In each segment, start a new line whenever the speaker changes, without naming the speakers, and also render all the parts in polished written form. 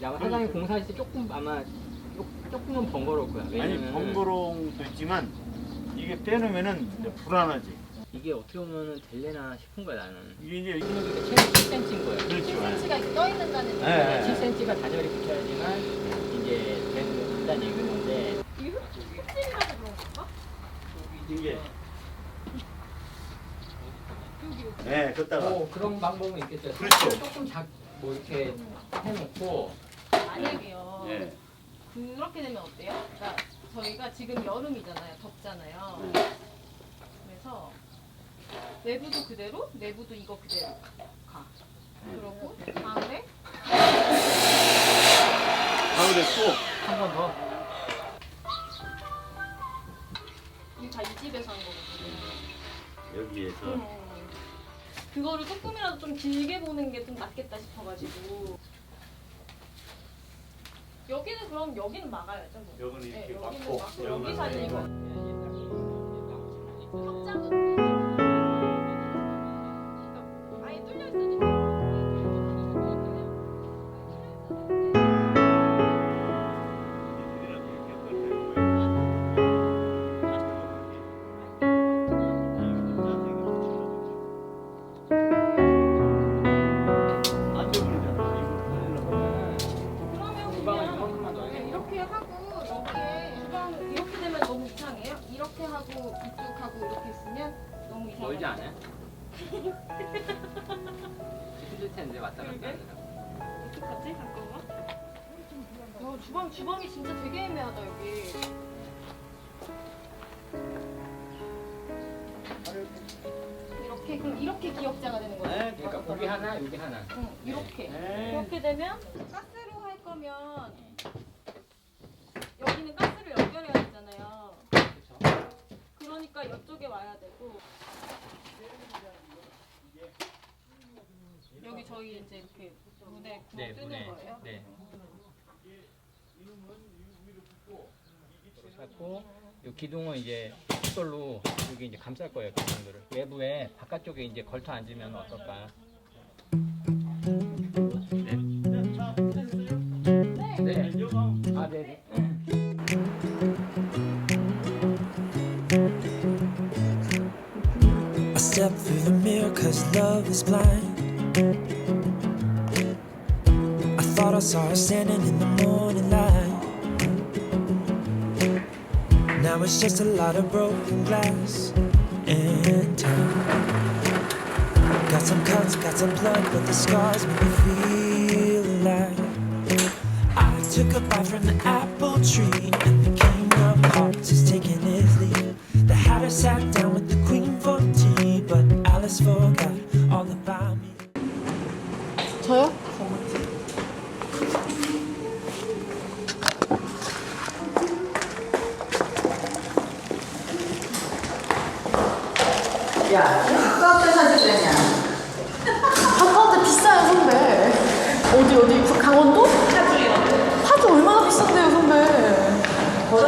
야, 사장님 공사할 때 조금 아마 조금은 번거로울 거야. 왜냐면
아니 번거로운 것도 있지만 이게 떼놓으면은 이제 불안하지.
이게 어떻게 보면은 될래나 싶은 거야 나는.
이게 이제
이게 최소 7cm인 거야.
그렇죠.
7cm가 이렇게 떠 있는다는 얘기.
네.
7cm가 단열이 붙여야지만 이제 된다는 얘기인 건데.
이게 흙질이라서 그런 건가?
이게
여기.
네, 걷다가
그런 방법은 있겠죠.
그렇죠.
조금 뭐 이렇게 해놓고.
만약에요.
예.
그렇게 되면 어때요? 그러니까 저희가 지금 여름이잖아요. 덥잖아요. 그래서 외부도 그대로, 내부도 이거 그대로 가. 그러고 가을에
꼭
한 번 더.
이게 다 이 집에서 한 거거든요.
여기에서
그거를 조금이라도 좀 길게 보는 게 좀 낫겠다 싶어가지고. 여기는 그럼 여기는 막아야죠. 뭐.
여기는 이렇게
여기는
막고,
막고
여기는
여기 사진 이거. 확장은 아예 뚫려 있으니까. 이렇게 하고 여기에 주방 이렇게 되면 너무 이상해요? 이렇게 하고 이쪽하고 이렇게 있으면 너무 이상해요.
멀지 않아요? 힘들 텐데 왔다 갔다 하느라.
어떡하지? 잠깐만. 주방이 진짜 되게 애매하다 여기. 이렇게 그럼 이렇게 기역자가 되는 거예요?
네,
그러니까 거기 하나, 여기 하나.
응, 이렇게.
네.
이렇게 되면 가스로 할 거면 여기는 가스를 연결해야 되잖아요.
그렇죠.
그러니까 이쪽에 와야 되고 여기 저희 이제 이렇게 문에 구멍 뜨는 거예요.
네. 그렇고 이 기둥은 이제 칫솔로 여기 이제 감쌀 거예요. 기둥들을 외부에 바깥쪽에 이제 걸터 앉으면 어떨까? 네. 네. 아, 네.
I step through the mirror cause love is blind. I thought I saw her standing in the morning light. Now it's just a lot of broken glass and time. Got some cuts, got some blood, but the scars make me feel alive. I took a bite from the apple tree, and the king of hearts is taking his leave. The hatter sat down with the queen for tea, but Alice forgot all about me.
저요?
야, 카카오톡 사줄 때냐?
카카오톡 비싸요 선배. 어디 강원도? 파주 얼마나 비싼데요 선배.
버섯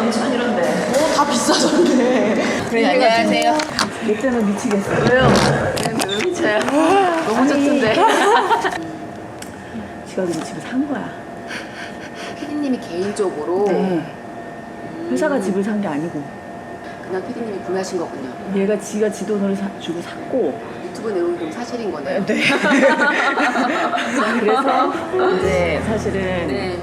2,000이런데.
다 비싸던데.
그래, 안녕하세요. 이때는 미치겠어. 왜요? 왜 미쳐요? 너무 좋던데. 지가 우리 집을 산 거야.
피디님이 개인적으로
회사가 집을 산 게 아니고.
그냥 피디님이 구매하신 거군요.
얘가 지가 지 돈으로 주고 샀고.
유튜브 내용이 좀 사실인 거네요.
그래서 이제 사실은
네.